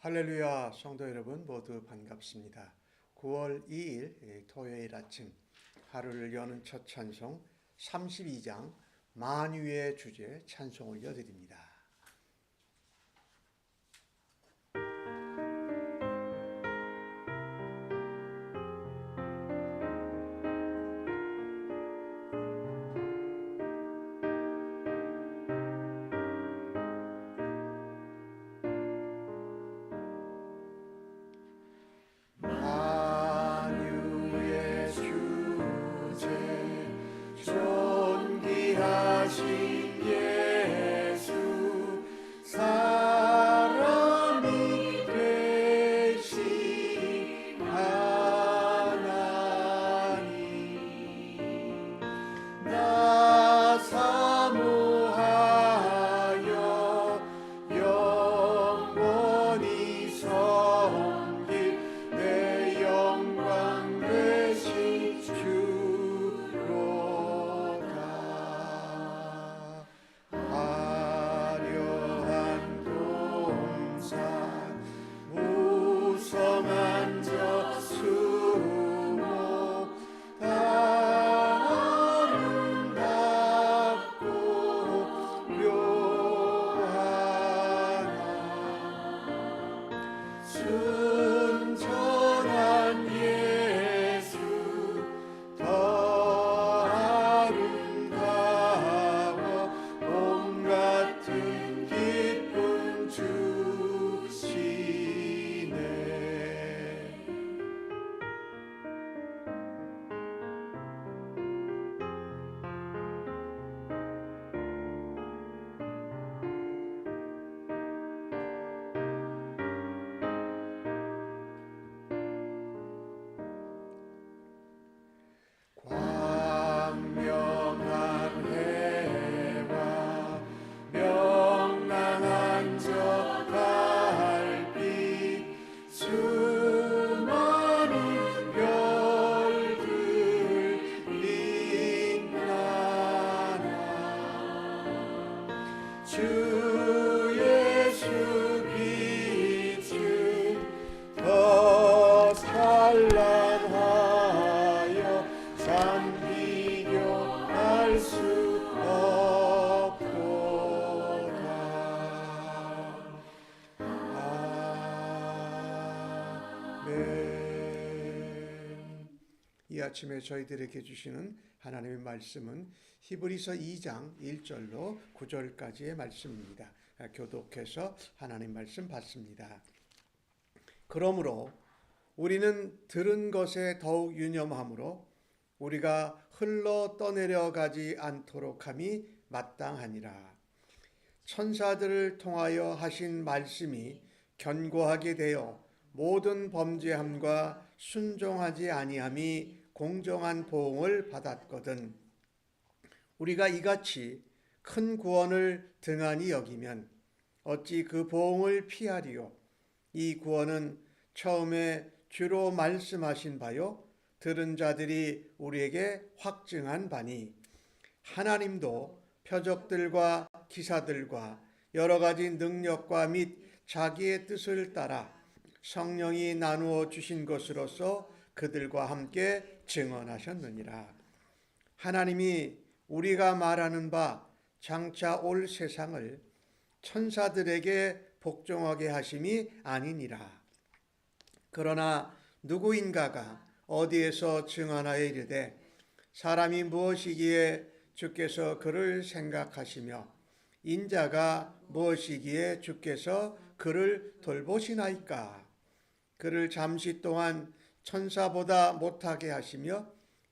할렐루야, 성도 여러분 모두 반갑습니다. 9월 2일 토요일 아침 하루를 여는 첫 찬송 32장 만유의 주제 찬송 올려드립니다. 만유의 주제 존귀하신 예수 사람이 되신 하나님 나 사모하여 영원히 섬길 내 영광 되신 주로다. 화려한 동산 무성한 저수목 아름답고 묘하나 순전한 예수 더 아름다워 봄 같은 기쁨 주시네. 광명한 해와 명랑한 저 달빛 수많은 별들 빛나나 주 예수 빛은 더 찬란하여 참 비교할 수 없도다. 아멘. 이 아침에 저희들에게 주시는 하나님의 말씀은 히브리서 2장 1절로 9절까지의 말씀입니다. 교독해서 하나님 말씀 받습니다. 그러므로 우리는 들은 것에 더욱 유념함으로 우리가 흘러 떠내려 가지 않도록 함이 마땅하니라. 천사들을 통하여 하신 말씀이 견고하게 되어 모든 범죄함과 순종하지 아니함이 공정한 보응을 받았거든. 우리가 이같이 큰 구원을 등한히 여기면 어찌 그 보응을 피하리요. 이 구원은 처음에 주로 말씀하신 바요 들은 자들이 우리에게 확증한 바니 하나님도 표적들과 기사들과 여러 가지 능력과 및 자기의 뜻을 따라 성령이 나누어 주신 것으로서 그들과 함께 증언하셨느니라. 하나님이 우리가 말하는 바 장차 올 세상을 천사들에게 복종하게 하심이 아니니라. 그러나 누구인가가 어디에서 증언하여 이르되 사람이 무엇이기에 주께서 그를 생각하시며 인자가 무엇이기에 주께서 그를 돌보시나이까. 그를 잠시 동안 천사보다 못하게 하시며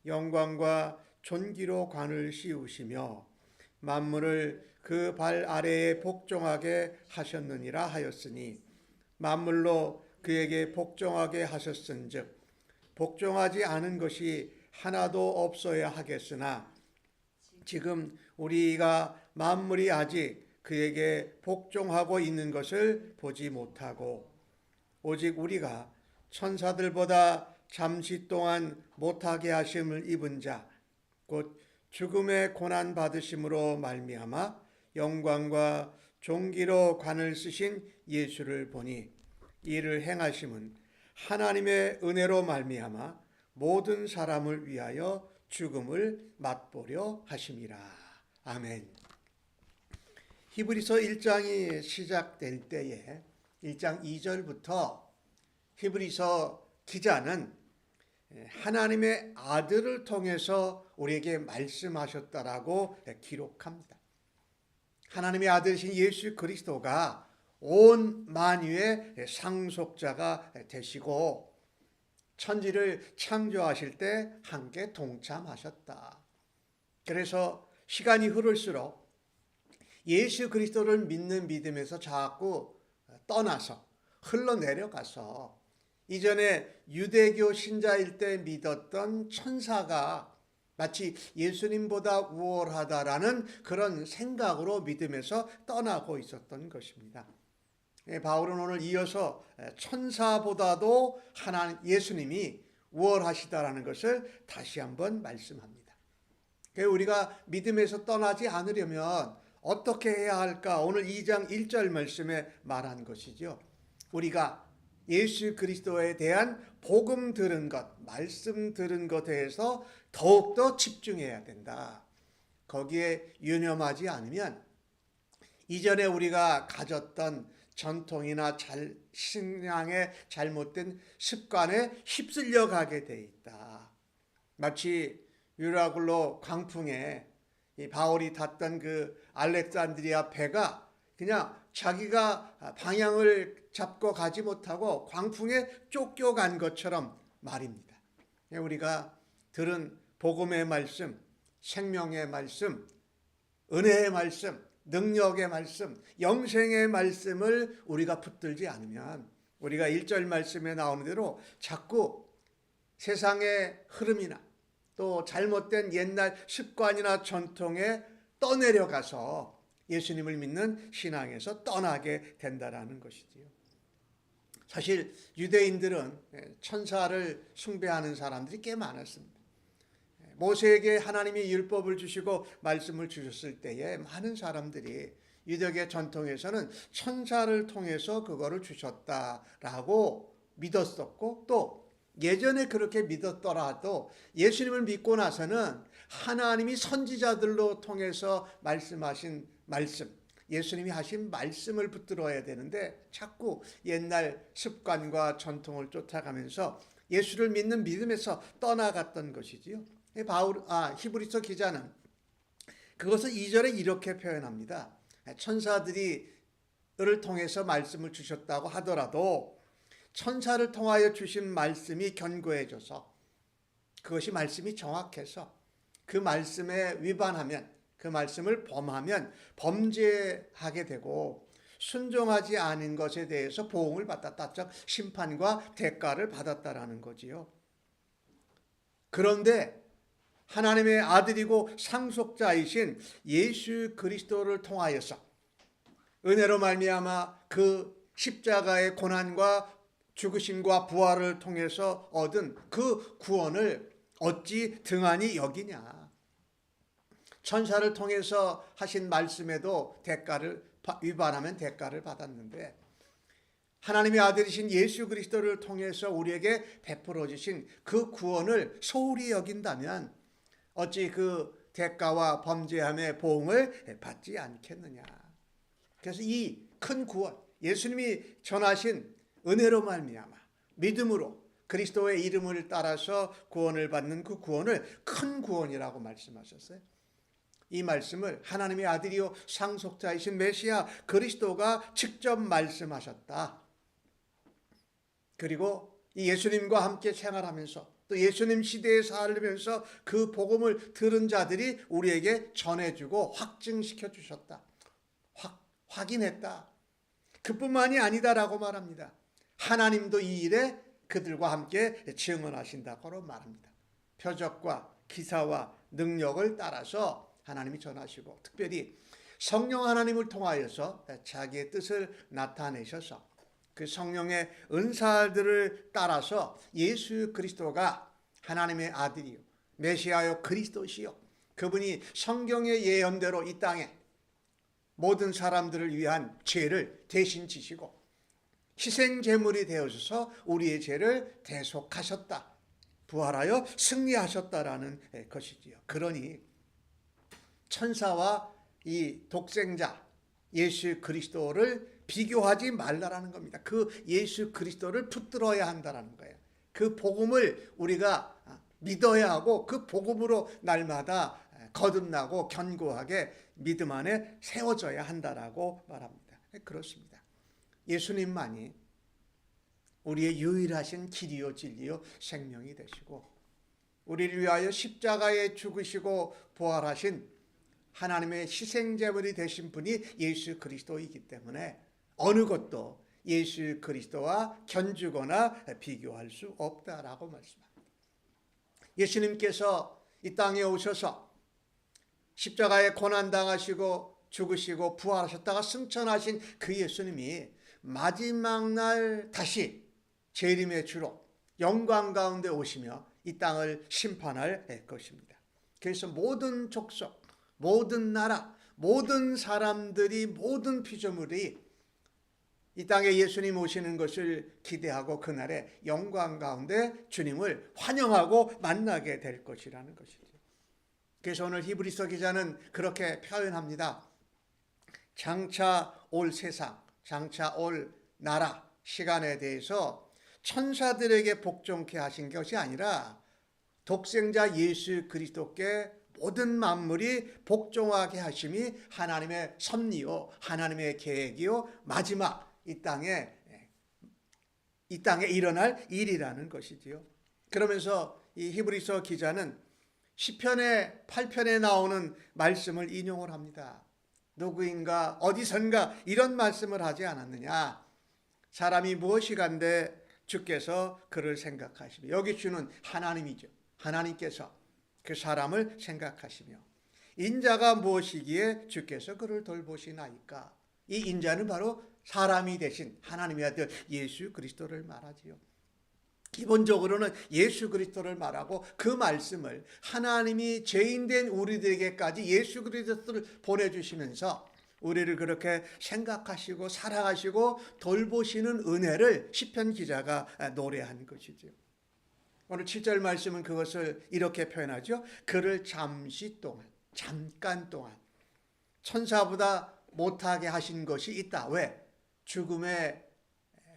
영광과 존귀로 관을 씌우시며 만물을 그 발 아래에 복종하게 하셨느니라 하였으니 만물로 그에게 복종하게 하셨은즉 복종하지 않은 것이 하나도 없어야 하겠으나 지금 우리가 만물이 아직 그에게 복종하고 있는 것을 보지 못하고 오직 우리가 천사들보다 잠시 동안 못하게 하심을 입은 자 곧 죽음의 고난 받으심으로 말미암아 영광과 존귀로 관을 쓰신 예수를 보니 이를 행하심은 하나님의 은혜로 말미암아 모든 사람을 위하여 죽음을 맛보려 하심이라. 아멘. 히브리서 1장이 시작될 때에 1장 2절부터 히브리서 기자는 하나님의 아들을 통해서 우리에게 말씀하셨다라고 기록합니다. 하나님의 아들이신 예수 그리스도가 온 만유의 상속자가 되시고 천지를 창조하실 때 함께 동참하셨다. 그래서 시간이 흐를수록 예수 그리스도를 믿는 믿음에서 자꾸 떠나서 흘러내려가서 이전에 유대교 신자일 때 믿었던 천사가 마치 예수님보다 우월하다라는 그런 생각으로 믿음에서 떠나고 있었던 것입니다. 바울은 오늘 이어서 천사보다도 예수님이 우월하시다라는 것을 다시 한번 말씀합니다. 우리가 믿음에서 떠나지 않으려면 어떻게 해야 할까? 오늘 2장 1절 말씀에 말한 것이죠. 우리가 예수 그리스도에 대한 복음 들은 것, 말씀 들은 것에 대해서 더욱더 집중해야 된다. 거기에 유념하지 않으면 이전에 우리가 가졌던 전통이나 신앙의 잘못된 습관에 휩쓸려 가게 돼 있다. 마치 유라굴로 광풍에 이 바울이 탔던 그 알렉산드리아 배가 그냥 자기가 방향을 잡고 가지 못하고 광풍에 쫓겨간 것처럼 말입니다. 우리가 들은 복음의 말씀, 생명의 말씀, 은혜의 말씀, 능력의 말씀, 영생의 말씀을 우리가 붙들지 않으면 우리가 1절 말씀에 나오는 대로 자꾸 세상의 흐름이나 또 잘못된 옛날 습관이나 전통에 떠내려가서 예수님을 믿는 신앙에서 떠나게 된다라는 것이지요. 사실 유대인들은 천사를 숭배하는 사람들이 꽤 많았습니다. 모세에게 하나님이 율법을 주시고 말씀을 주셨을 때에 많은 사람들이 유대계 전통에서는 천사를 통해서 그거를 주셨다라고 믿었었고 또 예전에 그렇게 믿었더라도 예수님을 믿고 나서는 하나님이 선지자들로 통해서 말씀하신 말씀, 예수님이 하신 말씀을 붙들어야 되는데 자꾸 옛날 습관과 전통을 쫓아가면서 예수를 믿는 믿음에서 떠나갔던 것이지요. 히브리서 기자는 그것을 2절에 이렇게 표현합니다. 천사들이 를 통해서 말씀을 주셨다고 하더라도 천사를 통하여 주신 말씀이 견고해져서 그것이 말씀이 정확해서 그 말씀에 위반하면 그 말씀을 범하면 범죄하게 되고 순종하지 않은 것에 대해서 보응을 받았다. 즉 심판과 대가를 받았다라는 거지요. 그런데 하나님의 아들이고 상속자이신 예수 그리스도를 통하여서 은혜로 말미암아 그 십자가의 고난과 죽으심과 부활을 통해서 얻은 그 구원을 어찌 등한히 여기냐. 천사를 통해서 하신 말씀에도 위반하면 대가를 받았는데 하나님의 아들이신 예수 그리스도를 통해서 우리에게 베풀어 주신 그 구원을 소홀히 여긴다면 어찌 그 대가와 범죄함의 보응을 받지 않겠느냐. 그래서 이 큰 구원, 예수님이 전하신 은혜로 말미암아 믿음으로 그리스도의 이름을 따라서 구원을 받는 그 구원을 큰 구원이라고 말씀하셨어요. 이 말씀을 하나님의 아들이요 상속자이신 메시아 그리스도가 직접 말씀하셨다. 그리고 이 예수님과 함께 생활하면서 또 예수님 시대에 살면서 그 복음을 들은 자들이 우리에게 전해주고 확증시켜 주셨다. 확인했다. 그뿐만이 아니다라고 말합니다. 하나님도 이 일에 그들과 함께 증언하신다고 말합니다. 표적과 기사와 능력을 따라서 하나님이 전하시고 특별히 성령 하나님을 통하여서 자기의 뜻을 나타내셔서 그 성령의 은사들을 따라서 예수 그리스도가 하나님의 아들이요 메시아요 그리스도시요 그분이 성경의 예언대로 이 땅에 모든 사람들을 위한 죄를 대신 지시고 희생 제물이 되어서 우리의 죄를 대속하셨다. 부활하여 승리하셨다라는 것이지요. 그러니 천사와 이 독생자 예수 그리스도를 비교하지 말라라는 겁니다. 그 예수 그리스도를 붙들어야 한다라는 거예요. 그 복음을 우리가 믿어야 하고 그 복음으로 날마다 거듭나고 견고하게 믿음 안에 세워져야 한다라고 말합니다. 그렇습니다. 예수님만이 우리의 유일하신 길이요 진리요 생명이 되시고 우리를 위하여 십자가에 죽으시고 부활하신 하나님의 희생제물이 되신 분이 예수 그리스도이기 때문에 어느 것도 예수 그리스도와 견주거나 비교할 수 없다라고 말씀합니다. 예수님께서 이 땅에 오셔서 십자가에 고난당하시고 죽으시고 부활하셨다가 승천하신 그 예수님이 마지막 날 다시 재림의 주로 영광 가운데 오시며 이 땅을 심판할 것입니다. 그래서 모든 족속, 모든 나라, 모든 사람들이, 모든 피조물이 이 땅에 예수님 오시는 것을 기대하고 그날에 영광 가운데 주님을 환영하고 만나게 될 것이라는 것이죠. 그래서 오늘 히브리서 기자는 그렇게 표현합니다. 장차 올 세상, 장차 올 나라, 시간에 대해서 천사들에게 복종케 하신 것이 아니라 독생자 예수 그리스도께 모든 만물이 복종하게 하심이 하나님의 섭리요, 하나님의 계획이요, 마지막 이 땅에 일어날 일이라는 것이지요. 그러면서 이 히브리서 기자는 시편의 8편에 나오는 말씀을 인용을 합니다. 누구인가 어디선가 이런 말씀을 하지 않았느냐. 사람이 무엇이간데 주께서 그를 생각하시며, 여기 주는 하나님이죠. 하나님께서 그 사람을 생각하시며, 인자가 무엇이기에 주께서 그를 돌보시나이까. 이 인자는 바로 사람이 되신 하나님의 아들 예수 그리스도를 말하지요. 기본적으로는 예수 그리스도를 말하고 그 말씀을 하나님이 죄인된 우리들에게까지 예수 그리스도를 보내주시면서 우리를 그렇게 생각하시고 사랑하시고 돌보시는 은혜를 시편 기자가 노래한 것이죠. 오늘 7절 말씀은 그것을 이렇게 표현하죠. 그를 잠시 동안, 잠깐 동안 천사보다 못하게 하신 것이 있다. 왜? 죽음에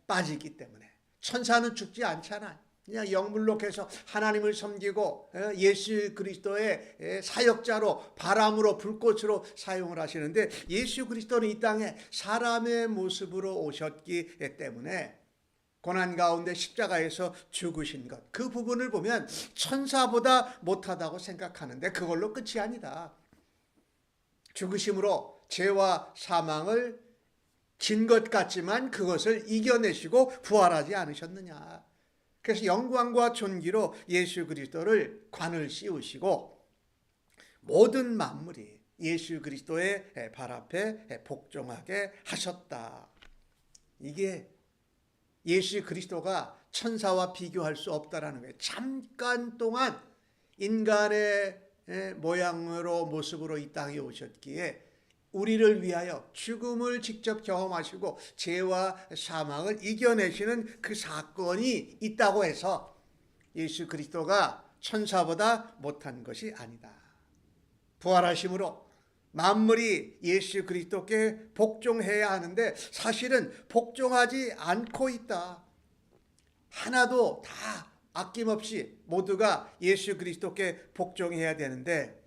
빠지기 때문에. 천사는 죽지 않잖아. 그냥 영물록해서 하나님을 섬기고 예수 그리스도의 사역자로 바람으로 불꽃으로 사용을 하시는데, 예수 그리스도는 이 땅에 사람의 모습으로 오셨기 때문에 고난 가운데 십자가에서 죽으신 것, 그 부분을 보면 천사보다 못하다고 생각하는데 그걸로 끝이 아니다. 죽으심으로 죄와 사망을 진 것 같지만 그것을 이겨내시고 부활하지 않으셨느냐. 그래서 영광과 존귀로 예수 그리스도를 관을 씌우시고 모든 만물이 예수 그리스도의 발 앞에 복종하게 하셨다. 이게 예수 그리스도가 천사와 비교할 수 없다라는 거예요. 잠깐 동안 인간의 모양으로 모습으로 이 땅에 오셨기에 우리를 위하여 죽음을 직접 경험하시고 죄와 사망을 이겨내시는 그 사건이 있다고 해서 예수 그리스도가 천사보다 못한 것이 아니다. 부활하심으로 만물이 예수 그리스도께 복종해야 하는데 사실은 복종하지 않고 있다. 하나도 다 아낌없이 모두가 예수 그리스도께 복종해야 되는데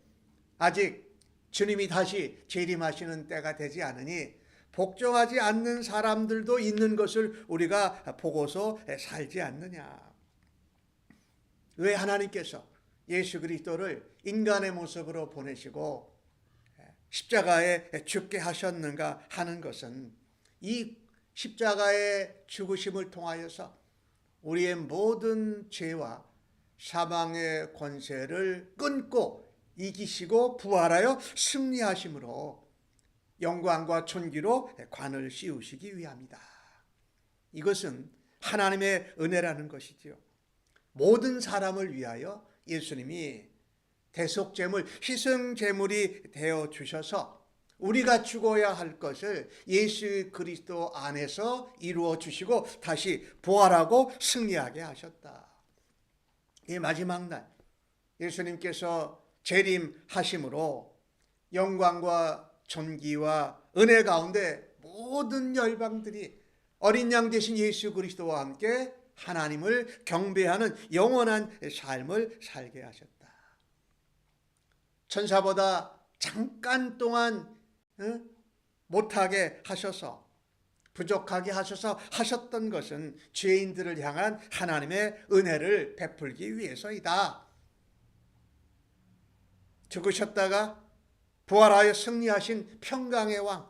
아직 주님이 다시 재림하시는 때가 되지 않으니 복종하지 않는 사람들도 있는 것을 우리가 보고서 살지 않느냐. 왜 하나님께서 예수 그리스도를 인간의 모습으로 보내시고 십자가에 죽게 하셨는가 하는 것은 이 십자가의 죽으심을 통하여서 우리의 모든 죄와 사망의 권세를 끊고 이기시고 부활하여 승리하심으로 영광과 존귀로 관을 씌우시기 위함이다. 이것은 하나님의 은혜라는 것이지요. 모든 사람을 위하여 예수님이 대속제물, 희생제물이 되어 주셔서 우리가 죽어야 할 것을 예수 그리스도 안에서 이루어 주시고 다시 부활하고 승리하게 하셨다. 이 마지막 날 예수님께서 재림하심으로 영광과 존귀와 은혜 가운데 모든 열방들이 어린 양 되신 예수 그리스도와 함께 하나님을 경배하는 영원한 삶을 살게 하셨다. 천사보다 잠깐 동안 못하게 하셔서 부족하게 하셔서 하셨던 것은 죄인들을 향한 하나님의 은혜를 베풀기 위해서이다. 죽으셨다가 부활하여 승리하신 평강의 왕,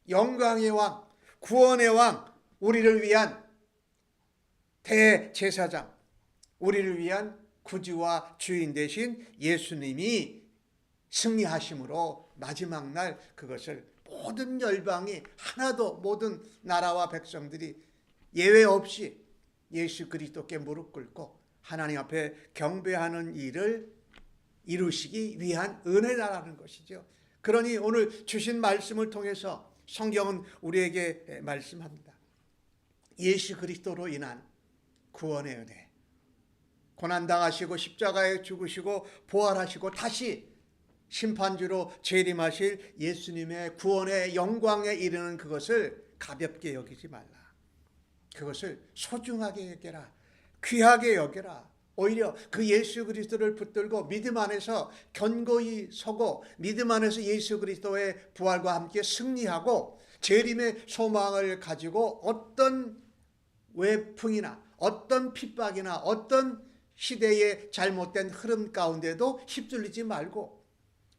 영광의 왕, 구원의 왕, 우리를 위한 대제사장, 우리를 위한 구주와 주인 되신 예수님이 승리하심으로 마지막 날 그것을 모든 열방이 하나도 모든 나라와 백성들이 예외 없이 예수 그리스도께 무릎 꿇고 하나님 앞에 경배하는 일을 이루시기 위한 은혜라는 것이죠. 그러니 오늘 주신 말씀을 통해서 성경은 우리에게 말씀합니다. 예수 그리스도로 인한 구원의 은혜, 고난당하시고 십자가에 죽으시고 부활하시고 다시 심판주로 재림하실 예수님의 구원의 영광에 이르는 그것을 가볍게 여기지 말라. 그것을 소중하게 여겨라. 귀하게 여겨라. 오히려 그 예수 그리스도를 붙들고 믿음 안에서 견고히 서고 믿음 안에서 예수 그리스도의 부활과 함께 승리하고 재림의 소망을 가지고 어떤 외풍이나 어떤 핍박이나 어떤 시대의 잘못된 흐름 가운데도 휩쓸리지 말고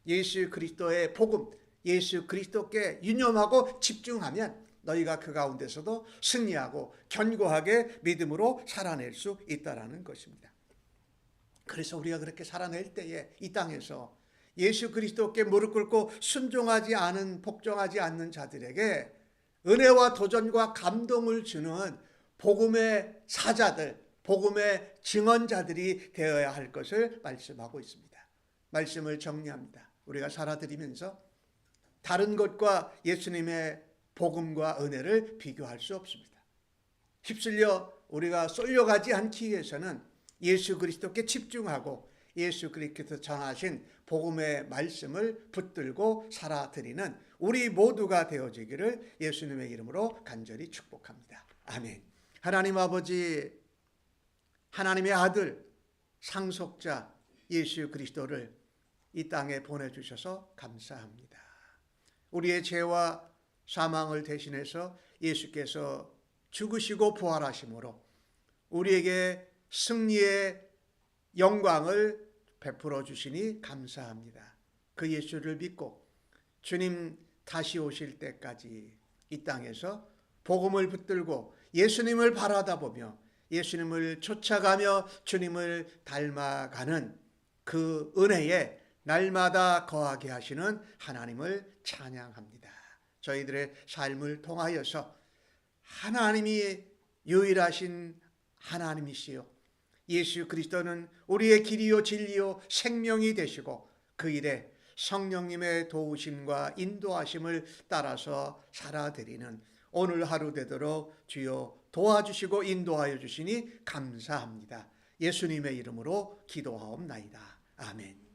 예수 그리스도의 복음, 예수 그리스도께 유념하고 집중하면 너희가 그 가운데서도 승리하고 견고하게 믿음으로 살아낼 수 있다는 것입니다. 그래서 우리가 그렇게 살아낼 때에 이 땅에서 예수 그리스도께 무릎 꿇고 순종하지 않은, 복종하지 않는 자들에게 은혜와 도전과 감동을 주는 복음의 사자들, 복음의 증언자들이 되어야 할 것을 말씀하고 있습니다. 말씀을 정리합니다. 우리가 살아들이면서 다른 것과 예수님의 복음과 은혜를 비교할 수 없습니다. 휩쓸려 우리가 쏠려가지 않기 위해서는 예수 그리스도께 집중하고 예수 그리스도께서 전하신 복음의 말씀을 붙들고 살아드리는 우리 모두가 되어지기를 예수님의 이름으로 간절히 축복합니다. 아멘. 하나님 아버지, 하나님의 아들, 상속자 예수 그리스도를 이 땅에 보내주셔서 감사합니다. 우리의 죄와 사망을 대신해서 예수께서 죽으시고 부활하심으로 우리에게 승리의 영광을 베풀어 주시니 감사합니다. 그 예수를 믿고 주님 다시 오실 때까지 이 땅에서 복음을 붙들고 예수님을 바라다보며 예수님을 쫓아가며 주님을 닮아가는 그 은혜에 날마다 거하게 하시는 하나님을 찬양합니다. 저희들의 삶을 통하여서 하나님이 유일하신 하나님이시요 예수 그리스도는 우리의 길이요 진리요 생명이 되시고 그 일에 성령님의 도우심과 인도하심을 따라서 살아드리는 오늘 하루 되도록 주여 도와주시고 인도하여 주시니 감사합니다. 예수님의 이름으로 기도하옵나이다. 아멘.